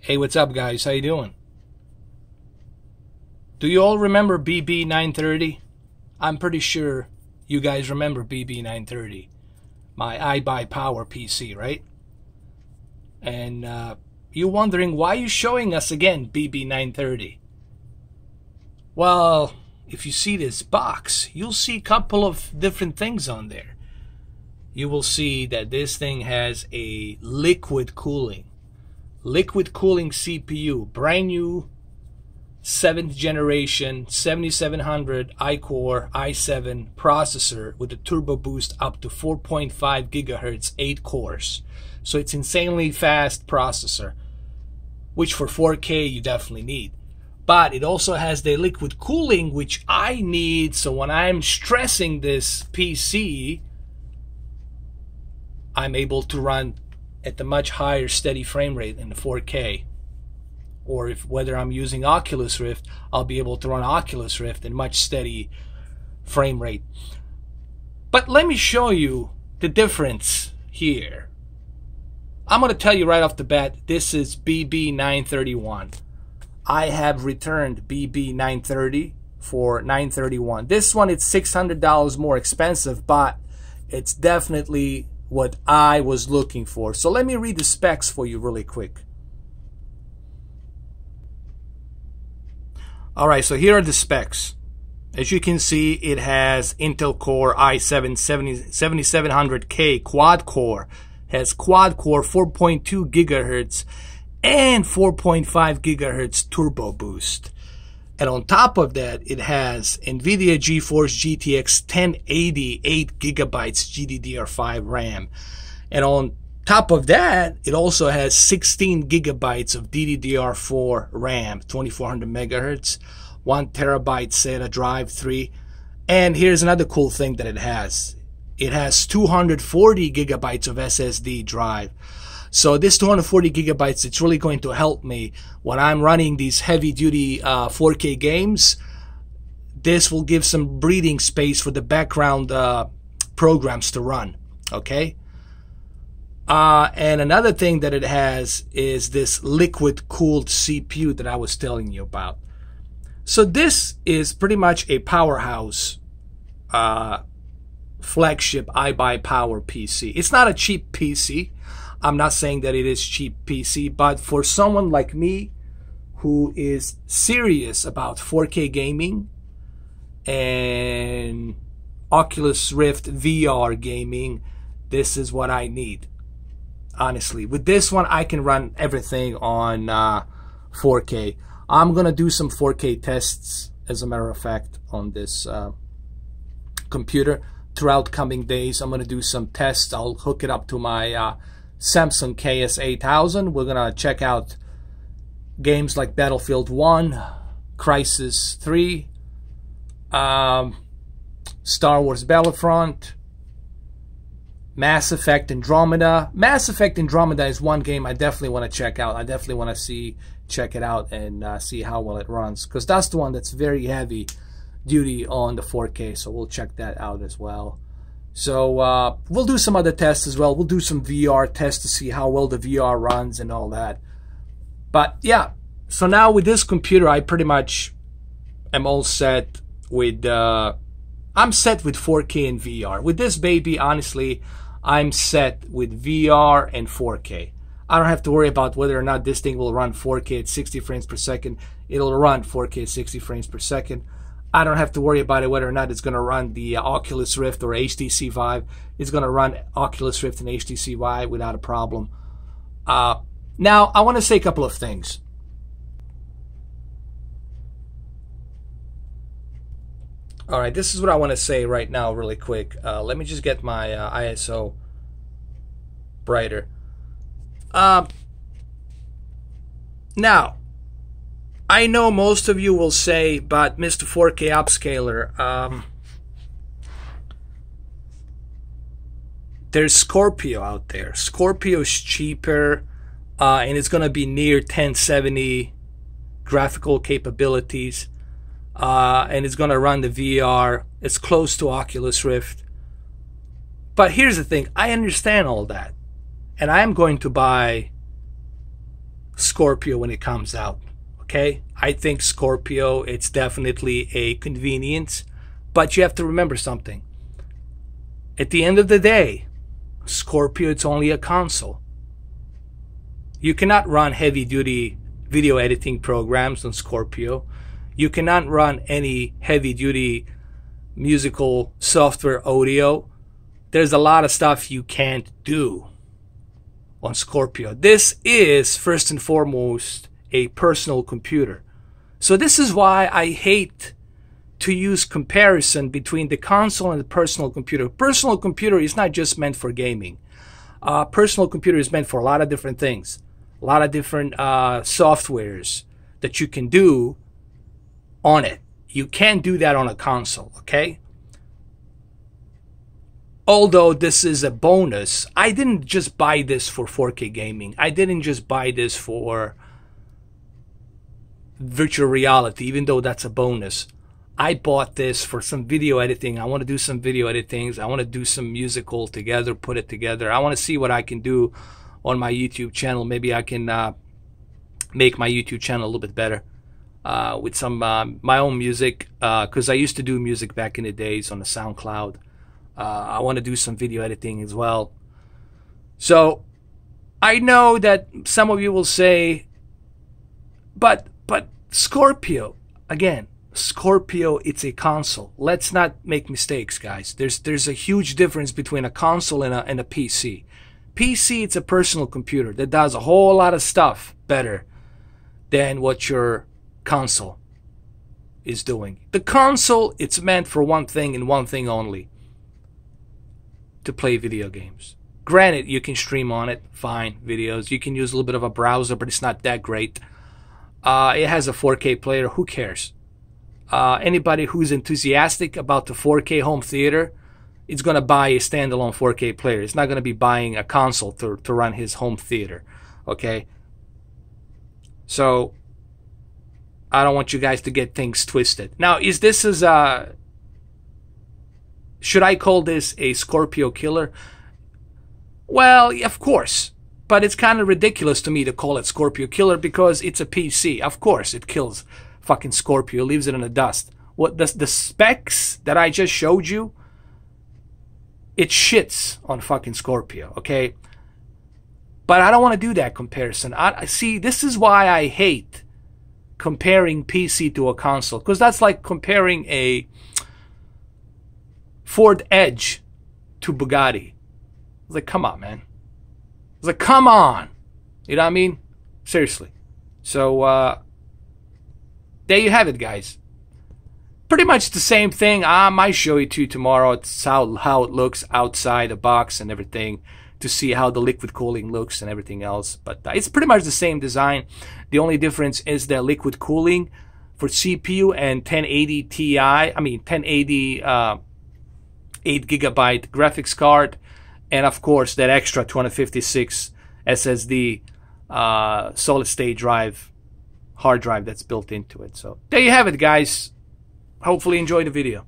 Hey, what's up, guys? How you doing? Do you all remember BB930? I'm pretty sure you guys remember BB930, my iBuyPower PC, right? And you're wondering why you're showing us again BB930. Well, if you see this box, you'll see a couple of different things on there. You will see that this thing has a liquid cooling CPU, brand new 7th generation 7700 iCore i7 processor with a turbo boost up to 4.5 gigahertz, 8 cores. So it's insanely fast processor, which for 4K you definitely need. But it also has the liquid cooling, which I need, so when I'm stressing this PC, I'm able to run at a much higher steady frame rate in the 4K. Or whether I'm using Oculus Rift, I'll be able to run Oculus Rift in much steady frame rate. But let me show you the difference here. I'm going to tell you right off the bat, this is BB931. I have returned BB930 for 931. This one, it's $600 more expensive, but it's definitely what I was looking for. So let me read the specs for you really quick. Alright, so here are the specs. As you can see, it has Intel Core i7 7700K quad core, has quad core 4.2 gigahertz and 4.5 gigahertz turbo boost. And on top of that, it has NVIDIA GeForce GTX 1080 8 gigabytes GDDR5 RAM. And on top of that, it also has 16 gigabytes of DDR4 RAM, 2400 megahertz, 1 terabyte SATA drive 3. And here's another cool thing that it has. It has 240 gigabytes of SSD drive. So this 240 gigabytes, it's really going to help me when I'm running these heavy-duty 4K games. This will give some breathing space for the background programs to run, okay? And another thing that it has is this liquid-cooled CPU that I was telling you about. So this is pretty much a powerhouse flagship iBuyPower PC. It's not a cheap PC. I'm not saying that it is cheap PC, but for someone like me who is serious about 4K gaming and Oculus Rift VR gaming, this is what I need. Honestly, with this one, I can run everything on 4K. I'm gonna do some 4K tests, as a matter of fact, on this computer throughout coming days. I'm gonna do some tests. I'll hook it up to my Samsung KS8000. We're gonna check out games like Battlefield 1, Crisis 3, Star Wars Battlefront, Mass Effect Andromeda. Mass Effect Andromeda is one game I definitely want to check out. I definitely want to check it out and see how well it runs, because that's the one that's very heavy duty on the 4K, so we'll check that out as well. So we'll do some other tests as well. We'll do some VR tests to see how well the VR runs and all that. But yeah, so now with this computer, I pretty much am all set with I'm set with 4K and VR. With this baby, honestly, I'm set with VR and 4K. I don't have to worry about whether or not this thing will run 4K at 60 frames per second. It'll run 4K at 60 frames per second. I don't have to worry about it whether or not it's going to run the Oculus Rift or HTC Vive. It's going to run Oculus Rift and HTC Vive without a problem. Now, I want to say a couple of things. Alright, this is what I want to say right now really quick. Let me just get my ISO brighter. Now, I know most of you will say, but Mr. 4K Upscaler, there's Scorpio out there. Scorpio is cheaper, and it's going to be near 1070 graphical capabilities, and it's going to run the VR. It's close to Oculus Rift. But here's the thing, I understand all that, and I am going to buy Scorpio when it comes out. Okay, I think Scorpio, it's definitely a convenience, but you have to remember something. At the end of the day, Scorpio, it's only a console. You cannot run heavy-duty video editing programs on Scorpio. You cannot run any heavy-duty musical software audio. There's a lot of stuff you can't do on Scorpio. This is, first and foremost, a personal computer. So this is why I hate to use comparison between the console and the personal computer. Personal computer is not just meant for gaming. Personal computer is meant for a lot of different things. A lot of different softwares that you can do on it. You can't do that on a console, okay? Although this is a bonus, I didn't just buy this for 4K gaming. I didn't just buy this for virtual reality, even though that's a bonus. I bought this for some video editing. I want to do some video editings. I want to do some musical together, put it together. I want to see what I can do on my YouTube channel. Maybe I can make my YouTube channel a little bit better with some my own music, because I used to do music back in the days on the SoundCloud. I want to do some video editing as well. So I know that some of you will say, but Scorpio, again, Scorpio, it's a console. Let's not make mistakes, guys. There's a huge difference between a console and a PC. PC, it's a personal computer that does a whole lot of stuff better than what your console is doing. The console, it's meant for one thing and one thing only: to play video games. Granted, you can stream on it, fine, videos. You can use a little bit of a browser, but it's not that great. It has a 4K player. Who cares? Anybody who's enthusiastic about the 4K home theater, it's going to buy a standalone 4K player. It's not going to be buying a console to run his home theater. Okay? So, I don't want you guys to get things twisted. Now, is this as a... should I call this a Scorpio killer? Well, of course. But it's kind of ridiculous to me to call it Scorpio killer because it's a PC. Of course, it kills fucking Scorpio, leaves it in the dust. What the specs that I just showed you, it shits on fucking Scorpio, okay? But I don't want to do that comparison. See, this is why I hate comparing PC to a console, because that's like comparing a Ford Edge to Bugatti. It's like, come on, man. It's like, come on. You know what I mean? Seriously. So, there you have it, guys. Pretty much the same thing. I might show it to you tomorrow. It's how it looks outside the box and everything, to see how the liquid cooling looks and everything else. But it's pretty much the same design. The only difference is the liquid cooling for CPU and 1080 Ti. I mean, 1080 8GB graphics card. And of course, that extra 256 SSD solid state drive, hard drive that's built into it. So there you have it, guys. Hopefully enjoy the video.